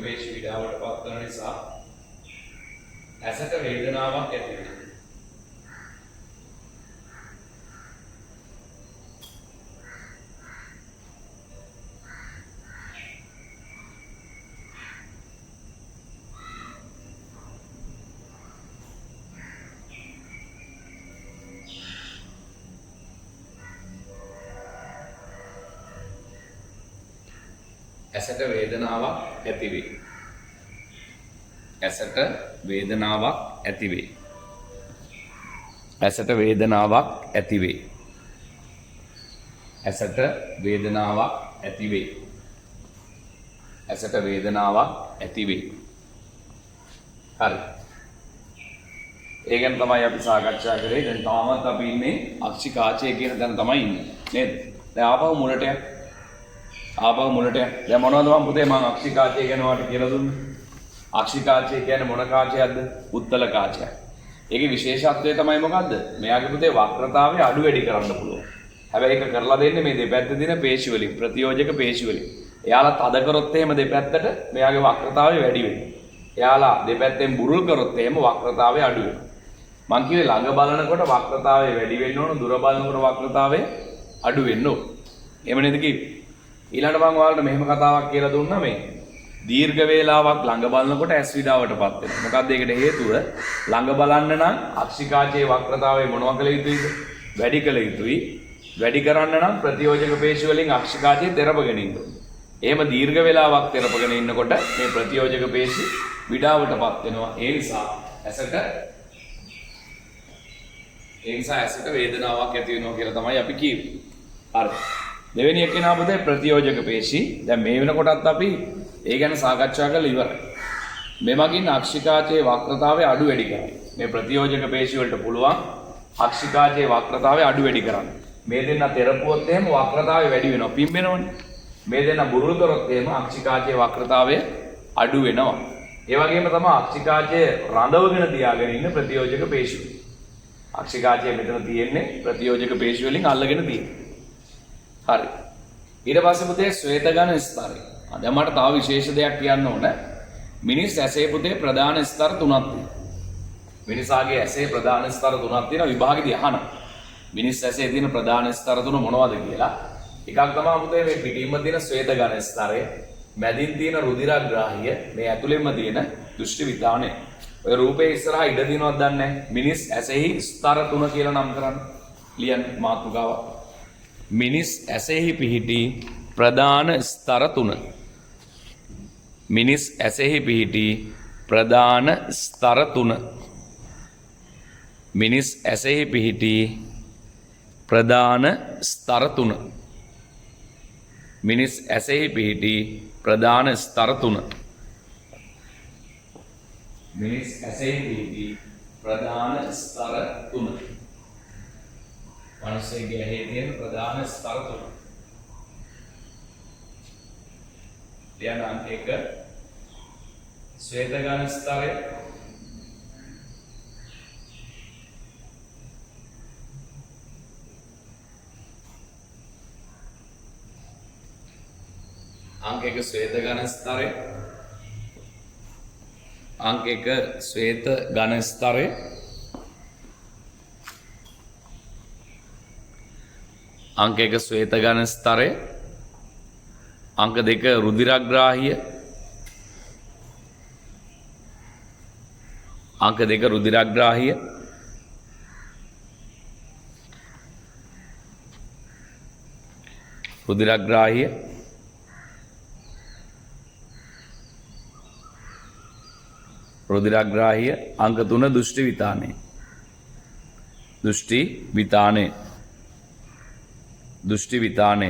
Speaker 1: පේශි විඩාවට පත්වන නිසා ඇසට වේදනාවක් ඇති වෙනවා. ඇසට වේදනාවක් ඇති වේ. ඇසට වේදනාවක් ඇති වේ. ඇසට වේදනාවක් ඇති වේ. ඇසට වේදනාවක් ඇති වේ. ඇසට වේදනාවක් ඇති වේ. හරි. ඒ ගැන තමයි අපි සාකච්ඡා කරේ. දැන් තාමත් අපි ඉන්නේ අක්ෂිකාචය කියන තැන තමයි ඉන්නේ. නේද? දැන් ආපහු මුලට යන්න. දැන් මොනවද මම පුතේ මම අක්ෂිකාචය ගැන ඔයාලට කියලා දුන්නේ? අක්ෂිකාචය කියන්නේ මොන කාචයක්ද? උත්තල කාචයක්. ඒකේ විශේෂත්වය තමයි මොකද්ද? මෙයාගේ පුතේ වක්‍රතාවය අඩු වැඩි කරන්න පුළුවන්. හැබැයි ඒක කරලා දෙන්නේ මේ දෙපැත්තේ දින පේශි වලින්, ප්‍රතියෝජක පේශි වලින්. එයාලා තද කරොත් එහෙම දෙපැත්තට මෙයාගේ වක්‍රතාවය වැඩි වෙනවා. එයාලා දෙපැත්තෙන් බුරුල් කරොත් එහෙම වක්‍රතාවය අඩු වෙනවා. මං කිව්වේ ළඟ බලනකොට වක්‍රතාවය වැඩි වෙන්න ඕන, දුර බලනකොට වක්‍රතාවය අඩු වෙන්න ඕන. එහෙම නේද කිව්වේ? ඊළඟට මම ඔයාලට මෙහෙම කතාවක් කියලා දුන්නා මේ දීර්ඝ වේලාවක් ළඟ බලනකොට ඇස් විඩාවටපත් වෙනවා. මොකක්ද ඒකට හේතුව? ළඟ බලන්න නම් අක්ෂිකාචයේ වක්‍රතාවය මොනවා කළ යුතුයිද? වැඩි කළ යුතුයි. වැඩි කරන්න නම් ප්‍රතියෝජක පේශි වලින් අක්ෂිකාචයේ තෙරපගෙන ඉන්න ඕනේ. එහෙම දීර්ඝ වේලාවක් තෙරපගෙන ඉන්නකොට මේ ප්‍රතියෝජක පේශි විඩාවටපත් වෙනවා. ඒ නිසා ඇසට වේදනාවක් ඇති වෙනවා කියලා තමයි අපි කියන්නේ. හරි. දෙවෙනි එක නා පුතේ ප්‍රතියෝජක පේශි. දැන් මේ වෙනකොටත් අපි ඒ ගැන සාකච්ඡා කරලා ඉවරයි. මෙමගින් අක්ෂිකාචයේ වක්‍රතාවය අඩු වැඩි කරයි. මේ ප්‍රතියෝජක පේශි වලට පුළුවන් අක්ෂිකාචයේ වක්‍රතාවය අඩු වැඩි කරන්න. මේ දෙන්න තෙරපුවොත් එහෙම වක්‍රතාවය වැඩි වෙනවා. පිම්බෙනවනේ. මේ දෙන්න බුරුල් කරොත් එහෙම අක්ෂිකාචයේ වක්‍රතාවය අඩු වෙනවා. ඒ වගේම තමයි අක්ෂිකාචයේ රඳවගෙන තියාගෙන ඉන්න ප්‍රතියෝජක පේශි. අක්ෂිකාචය මෙතන තියෙන්නේ ප්‍රතියෝජක පේශි වලින් අල්ලගෙන තියෙන්නේ. හරි. ඊට පස්සේ පුතේ ශ්වේතගන ස්තරය. දැන් මට තව විශේෂ දෙයක් කියන්න ඕන. මිනිස් ඇසේ පුතේ ප්‍රධාන ස්තර තුනක් තියෙනවා. මිනිසාගේ ඇසේ ප්‍රධාන ස්තර තුනක් තියෙනවා විභාගෙදී අහනවා. මිනිස් ඇසේ තියෙන ප්‍රධාන ස්තර තුන මොනවද කියලා. එකක් තමයි පුතේ මේ පිටින්ම තියෙන ශ්වේතගන ස්තරය, මැදින් තියෙන රුධිරග්‍රාහිය, මේ ඇතුළෙන්ම තියෙන දෘෂ්ටි විතානය. ඔය රූපේ ඉස්සරහා ඉඩ දිනවද දන්නේ නැහැ. මිනිස් ඇසෙහි ස්තර තුන කියලා නම් කරන්න. ලියන්න මාතෘකාව. මිනිස් ඇසෙහි පිහිටි ප්‍රධාන ස්තර තුන. මිනිස් ඇසෙහි පිහිටි ප්‍රධාන ස්තර තුන. මිනිස් ඇසෙහි පිහිටි ප්‍රධාන ස්තර තුන. මිනිස් ඇසෙහි පිහිටි ප්‍රධාන ස්තර තුන. මිනිස් ඇසෙහි පිහිටි ප්‍රධාන ස්තර තුන. මනුස්සයෙක්ගේ ඇහි තියෙන ප්‍රධාන ස්තර තුන. ලියන්න අංක 1 ශ්වේතගන ස්තරය, අංක 1 ශ්වේතගන ස්තරය, අංක 1 ශ්වේතගන ස්තරය, අංක 1 ශ්වේතගන ස්තරය, අංක 2 රුධිරග්‍රාහිය, අංක 2 රුධිරග්‍රාහිය, රුධිරග්‍රාහිය, රුධිරග්‍රාහිය, අංක 3 දෘෂ්ටි විතානය. දෘෂ්ටි විතානය. දෘෂ්ටි විතානය.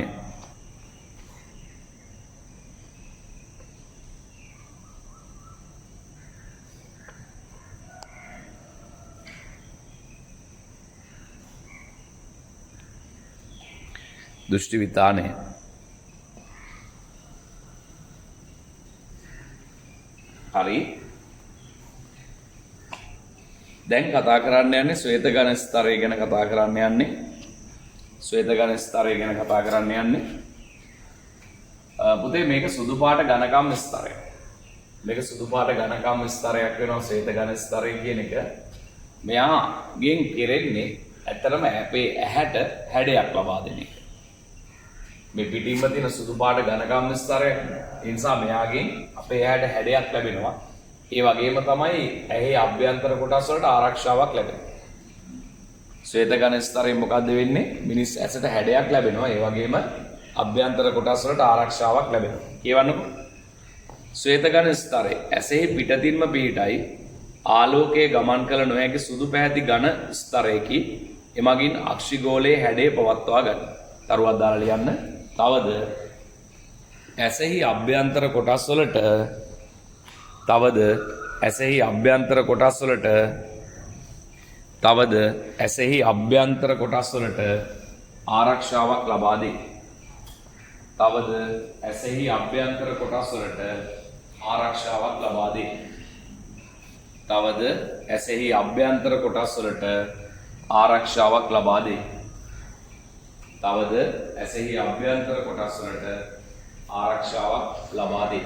Speaker 1: දෘෂ්ටි විතානය. හරි. දැන් කතා කරන්න යන්නේ ශ්වේතගන ස්තරය ගැන කතා කරන්න යන්නේ. ශ්වේතගන ස්තරය ගැන කතා කරන්න යන්නේ. පුතේ මේක සුදු පාට ඝනකම් ස්තරය. මේක සුදු පාට ඝනකම් ස්තරයක් වෙනවා ශ්වේතගන ස්තරය කියන එක. මෙයාගෙන් කෙරෙන්නේ ඇත්තටම අපේ ඇහැට හැඩයක් ලබා දෙන එක. මේ පිටින්ම තියෙන සුදු පාට ඝනකම් ස්තරය නිසා මෙයාගෙන් අපේ ඇහැට හැඩයක් ලැබෙනවා. ඒ වගේම තමයි ඇහි අභ්‍යන්තර කොටස් වලට ආරක්ෂාවක් ලැබෙනවා. ශ්වේතගන ස්තරයෙන් මොකද්ද වෙන්නේ? මිනිස් ඇසට හැඩයක් ලැබෙනවා. ඒ වගේම අභ්‍යන්තර කොටස් වලට ආරක්ෂාවක් ලැබෙනවා. කියවන්නකෝ. ශ්වේතගන ස්තරය ඇසෙහි පිටතින්ම පිහිටයි ආලෝකයේ ගමන් කළ නොහැකි සුදු පැහැති ඝන ස්තරයකි. එමගින් අක්ෂිගෝලයේ හැඩය පවත්වා ගන්න. තරුවක් දාලා ලියන්න. තවද ඇසෙහි අභ්‍යන්තර කොටස් වලට තවද ඇසෙහි අභ්‍යන්තර කොටස් වලට ආරක්ෂාවක් ලබා දෙයි. තවද ඇසෙහි අභ්‍යන්තර කොටස් වලට ආරක්ෂාවක් ලබා දෙයි. තවද ඇසෙහි අභ්‍යන්තර කොටස් වලට ආරක්ෂාවක් ලබා දෙයි. තවද ඇසෙහි අභ්‍යන්තර කොටස් වලට ආරක්ෂාවක් ලබා දෙයි.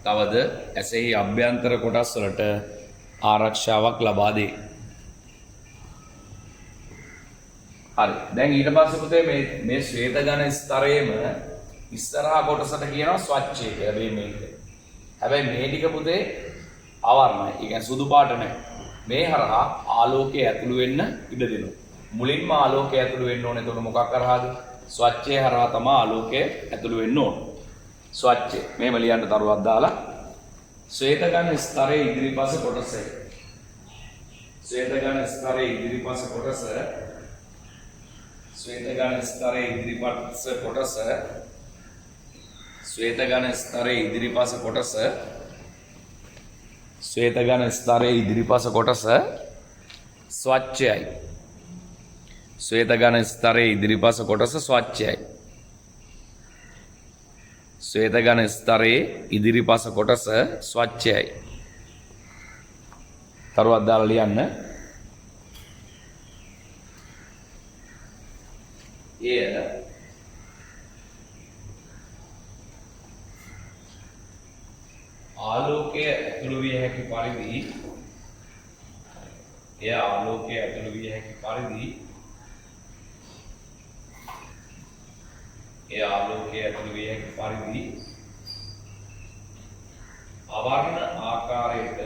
Speaker 1: තවද ඇසෙහි අභ්‍යන්තර කොටස් වලට ආරක්ෂාවක් ලබා දෙයි. හරි. දැන් ඊට පස්සේ පුතේ මේ ශ්වේත ඝන ස්තරයේම ඉස්සරහා කොටසට කියනවා ස්වච්ඡය කියලා මේක. හැබැයි මේ ටික පුතේ අවර්ණයි. ඒ කියන්නේ සුදු පාට නැහැ. මේ හරහා ආලෝකය ඇතුළු වෙන්න ඉඩ දෙනවා. මුලින්ම ආලෝකය ඇතුළු වෙන්න ඕනේ. එතකොට මොකක් කරාද? ස්වච්ඡය හරහා තමයි ආලෝකය ඇතුළු වෙන්න ඕනේ. ස්වච්ඡය. මේව ලියන්න තරුවක් දාලා ශ්වේත ඝන ස්තරයේ ඉදිරිපස කොටස. ශ්වේත ඝන ස්තරයේ ඉදිරිපස කොටස. ශ්වේත ඝන ස්තරයේ ඉදිරිපස කොටස. ශ්වේත ඝන ස්තරයේ ඉදිරිපස කොටස. ශ්වේත ඝන ස්තරයේ ඉදිරිපස කොටස ස්වච්ඡයයි. ශ්වේත ඝන ස්තරයේ ඉදිරිපස කොටස ස්වච්ඡයයි. ශ්වේත ඝන ස්තරයේ ඉදිරිපස කොටස ස්වච්ඡයයි. තරුවක් දාලා ලියන්න. එය ආලෝකය ඇතුළු විය හැකි පරිදි ආලෝකය ඇතුළු විය හැකි පරිදි අවර්ණ ආකාරයට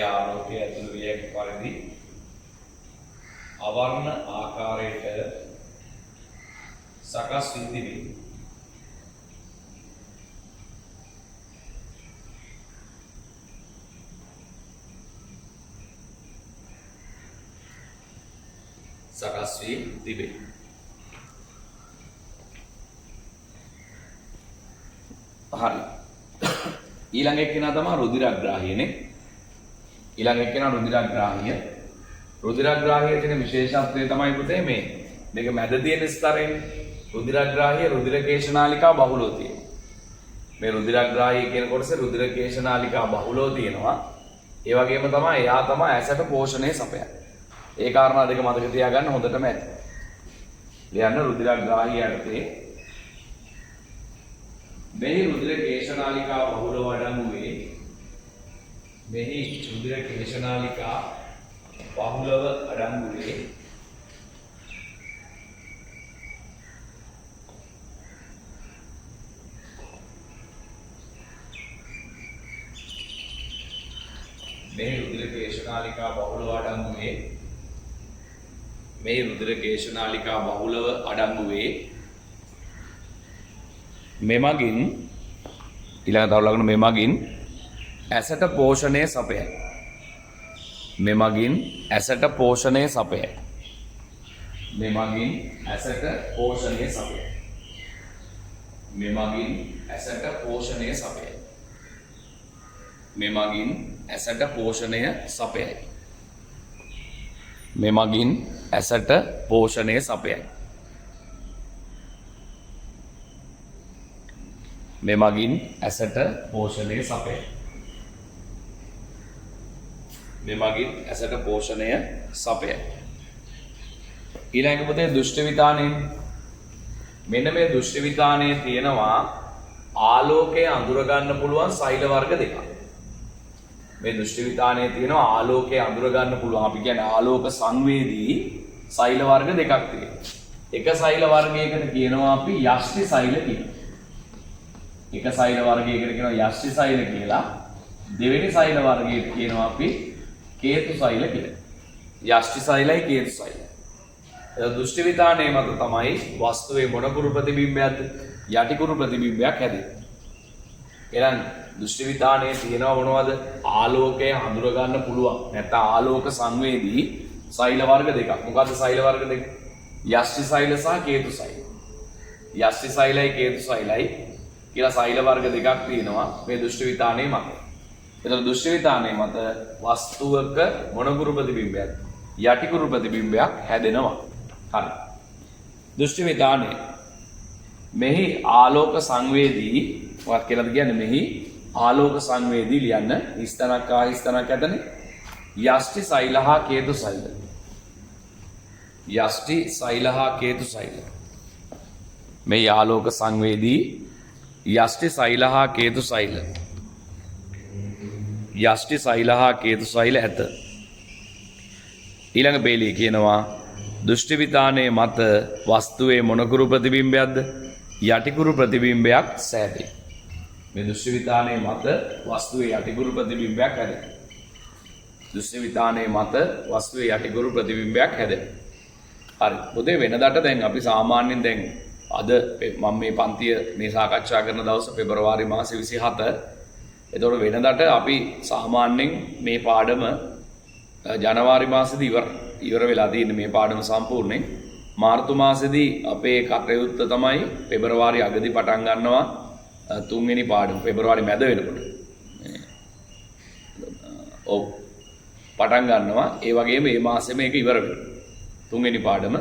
Speaker 1: ආලෝකය ඇතුළු විය හැකි පරිදි අවර්ණ ආකාරයට සකස් වී තිබේ. සකස් වී තිබේ. හරි. ඊළඟ එක්කෙනා තමයි රුධිරග්‍රාහීනේ. ඊළඟ එක්කෙනා රුධිරග්‍රාහීය. රුධිරග්‍රාහීයේ තියෙන විශේෂත්වය තමයි පුතේ මේක මැද තියෙන ස්තරයෙන් රුධිරග්‍රාහීය රුධිර කේශනාලිකා බහුලව තියෙනවා. මේ රුධිරග්‍රාහීය කියන කොටසේ රුධිර කේශනාලිකා බහුලව තියෙනවා. ඒ වගේම තමයි එයා තමයි ඇසට පෝෂණය සපයන්නේ. ඒ කාරණා දෙක මතක තියාගන්න හොඳටම ඇති. ලියන්න රුධිරග්‍රාහී යටතේ මෙහි රුධිර කේශනාලිකා බහුලව අඩංගු වේ. මෙහි රුධිර කේශනාලිකා බහුලව අඩංගු වේ. මෙහි රුධිර කේශනාලිකා බහුලව අඩංගු වේ. මේ රුධිර කේශනාලිකා බහුලව අඩංගු වේ. මෙමගින් ඊළඟ තව ලකුණ මෙමගින් ඇසට පෝෂණය සපයයි. මෙමගින් ඇසට පෝෂණය සපයයි. මෙමගින් ඇසට පෝෂණය සපයයි. මෙමගින් ඇසට පෝෂණය සපයයි. මෙමගින් ඇසට පෝෂණය සපයයි. මෙමගින් ඇසට පෝෂණය සපයයි. මෙමගින් ඇසට පෝෂණය සපයයි. මෙමගින් ඇසට පෝෂණය සපයයි. ඊළඟ පුතේ දෘෂ්ටි විතානයේ මෙන්න මේ දෘෂ්ටි විතානයේ තියෙනවා ආලෝකය අඳුර ගන්න පුළුවන් සෛල වර්ග දෙකක්. මේ දෘෂ්ටි විතානයේ තියෙනවා ආලෝකය අඳුර ගන්න පුළුවන් අපි කියන්නේ ආලෝක සංවේදී සෛල වර්ග දෙකක් තියෙනවා. එක සෛල වර්ගයකට කියනවා අපි යෂ්ටි සෛල කියලා. එක සෛල වර්ගයකට කියනවා යෂ්ටි සෛල කියලා. දෙවෙනි සෛල වර්ගයට කියනවා අපි කේතු සෛල කියලා. යෂ්ටි සෛලයි කේතු සෛලයි. දෘෂ්ටි විතානයේ මත තමයි වස්තුවේ මොන කුරු ප්‍රතිබිම්බයක්ද යටි කුරු ප්‍රතිබිම්බයක් හැදෙන්නේ. එහෙනම් දෘෂ්ටි විතානයේ තියෙනවා මොනවද? ආලෝකය හඳුර ගන්න පුළුවන්. නැත්නම් ආලෝක සංවේදී සෛල වර්ග දෙකක්. මොකද්ද සෛල වර්ග දෙක? යෂ්ටි සෛල සහ කේතු සෛල. යෂ්ටි සෛලයි කේතු සෛලයි කියලා සෛල වර්ග දෙකක් තියෙනවා මේ දෘෂ්ටි විතානේ මත. එතකොට දෘෂ්ටි විතානේ මත වස්තුවක මොනකුරු ප්‍රතිබිම්බයක් යටිකුරු ප්‍රතිබිම්බයක් හැදෙනවා. හරි. දෘෂ්ටි විතානේ මෙහි ආලෝක සංවේදී වත් කියලාද කියන්නේ මෙහි ආලෝක සංවේදී ලියන්න හිස්තනක් ආහිස්තනක් ඇතනේ යෂ්ටි සෛල හා කේතු සෛල. යෂ්ටි සෛල හා කේතු සෛල. මේ ආලෝක සංවේදී යෂ්ටි සෛල හා කේතු සෛල. යෂ්ටි සෛල හා කේතු සෛල ඇත. ඊළඟ බේලිය කියනවා දෘෂ්ටි විතානේ මත වස්තුවේ මොනකුරු ප්‍රතිබිම්බයක්ද යටිකුරු ප්‍රතිබිම්බයක් සෑදේ. මේ දෘෂ්ටි විතානේ මත වස්තුවේ යටිකුරු ප්‍රතිබිම්බයක් හැදේ. දෘෂ්ටි විතානේ මත වස්තුවේ යටිකුරු ප්‍රතිබිම්බයක් හැදේ. හරි. පොතේ වෙනදාට දැන් අපි සාමාන්‍යයෙන් දැන් අද මම මේ පන්තිය මේ සාකච්ඡා කරන දවස පෙබරවාරි මාසේ 27. එතකොට වෙනදාට අපි සාමාන්‍යයෙන් මේ පාඩම ජනවාරි මාසෙදී ඉවර වෙලා තියෙන මේ පාඩම සම්පූර්ණයෙන් මාර්තු මාසෙදී අපේ කටයුත්ත තමයි පෙබරවාරි අගදී පටන් ගන්නවා තුන්වෙනි පාඩම පෙබරවාරි මැද වෙනකොට. ඔව් පටන් ගන්නවා. ඒ වගේම මේ මාසෙම මේක ඉවර වෙනවා. තුන්වෙනි පාඩම.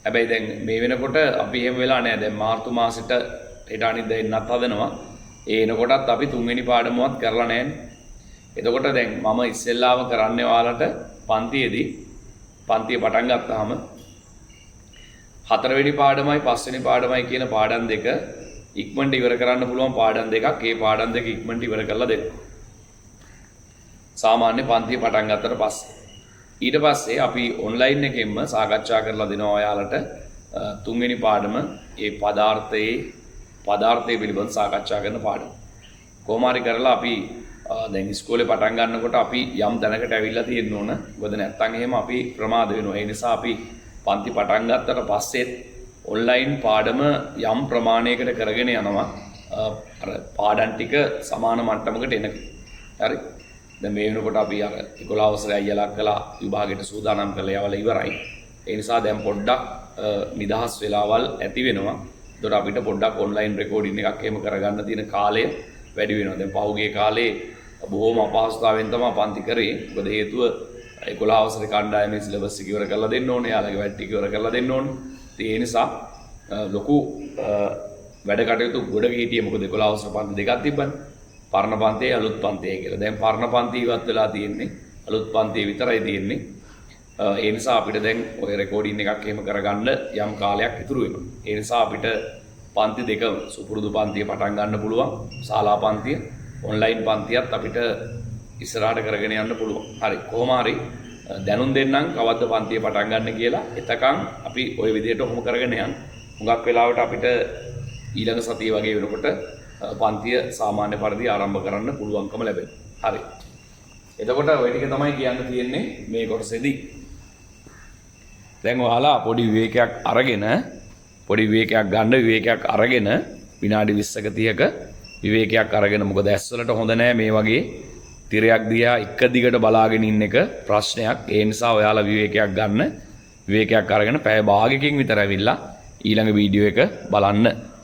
Speaker 1: හැබැයි දැන් මේ වෙනකොට අපි එහෙම වෙලා නැහැ. දැන් මාර්තු මාසෙට ඊට අනිද්දා එන්නත් හදනවා. ඒ එනකොටත් අපි තුන්වෙනි පාඩමවත් කරලා නැහැ. එතකොට දැන් මම ඉස්සෙල්ලාම කරන්නේ ඔයාලට පන්තියේදී පන්තිය පටන් ගත්තාම හතරවෙනි පාඩමයි පස්වෙනි පාඩමයි කියන පාඩම් දෙක ඉක්මනට ඉවර කරන්න පුළුවන් පාඩම් දෙකක්. ඒ පාඩම් දෙක ඉක්මනට ඉවර කරලා දෙන්න. සාමාන්‍ය පන්තිය පටන් ගත්තට පස්සේ ඊට පස්සේ අපි ඔන්ලයින් එකෙන්ම සාකච්ඡා කරලා දෙනවා ඔයාලට තුන්වෙනි පාඩම ඒ පදාර්ථයේ පිළිබඳ සාකච්ඡා කරන පාඩම. කොහොම හරි කරලා අපි දැන් ඉස්කෝලේ පටන් ගන්නකොට අපි යම් තැනකට ඇවිල්ලා තියෙන්න ඕන. මොකද නැත්තම් එහෙම අපි ප්‍රමාද වෙනවා. ඒ නිසා අපි පන්ති පටන් ගත්තට පස්සෙත් ඔන්ලයින් පාඩම යම් ප්‍රමාණයකට කරගෙන යනවා. අර පාඩම් ටික සමාන මට්ටමකට එනකම්. හරි. දැන් මේ වෙනකොට අපි අර 11 වසරේ අයියලා කළා විභාගයට සූදානම් කරලා යවලා ඉවරයි. ඒ නිසා දැන් පොඩ්ඩක් නිදහස් වෙලාවල් ඇති වෙනවා. ඒතකොට අපිට පොඩ්ඩක් ඔන්ලයින් රෙකෝඩින් එකක් එහෙම කරගන්න තියෙන කාලය වැඩි වෙනවා. දැන් පහුගිය කාලේ බොහොම අපහසුතාවෙන් තමයි පන්ති කරේ. මොකද හේතුව 11 වසරේ කණ්ඩායමේ සිලබස් එක ඉවර කරලා දෙන්න ඕනේ. යාළගේ වැඩ ටික ඉවර කරලා දෙන්න ඕනේ. ඒ නිසා ලොකු වැඩ කටයුතු ගොඩක හිටියේ. මොකද 11 වසර පන්ති දෙකක් තිබ්බනේ. පරණ පන්තියේ අලුත් පන්තියේ කියලා. දැන් පරණ පන්තිය ඉවත් වෙලා තියෙන්නේ. අලුත් පන්තියේ විතරයි තියෙන්නේ. ඒ නිසා අපිට දැන් ඔය රෙකෝඩින් එකක් එහෙම කරගන්න යම් කාලයක් ඉතුරු වෙනවා. ඒ නිසා අපිට පන්ති දෙකම සුපුරුදු පන්තිය පටන් ගන්න පුළුවන්. ශාලා පන්තිය, ඔන්ලයින් පන්තියත් අපිට ඉස්සරහට කරගෙන යන්න පුළුවන්. හරි. කොහොම හරි දැනුම් දෙන්නම් කවද්ද පන්තිය පටන් ගන්න කියලා. එතකන් අපි ওই විදිහට ඔහොම කරගෙන යන්න. හුඟක් වෙලාවට අපිට ඊළඟ සතිය වගේ වෙනකොට පන්තිය සාමාන්‍ය පරිදි ආරම්භ කරන්න පුළුවන්කම ලැබෙනවා. හරි. එතකොට ওই ටික තමයි කියන්න තියෙන්නේ මේ කොටසේදී. දැන් ඔයාලා පොඩි විවේකයක් අරගෙන විනාඩි 20ක 30ක විවේකයක් අරගෙන මොකද ඇස්වලට හොඳ නැහැ මේ වගේ තිරයක් දිහා එක දිගට බලාගෙන ඉන්න එක ප්‍රශ්නයක්. ඒ නිසා ඔයාලා විවේකයක් ගන්න. විවේකයක් අරගෙන පැය භාගයකින් විතර ඇවිල්ලා ඊළඟ වීඩියෝ එක බලන්න.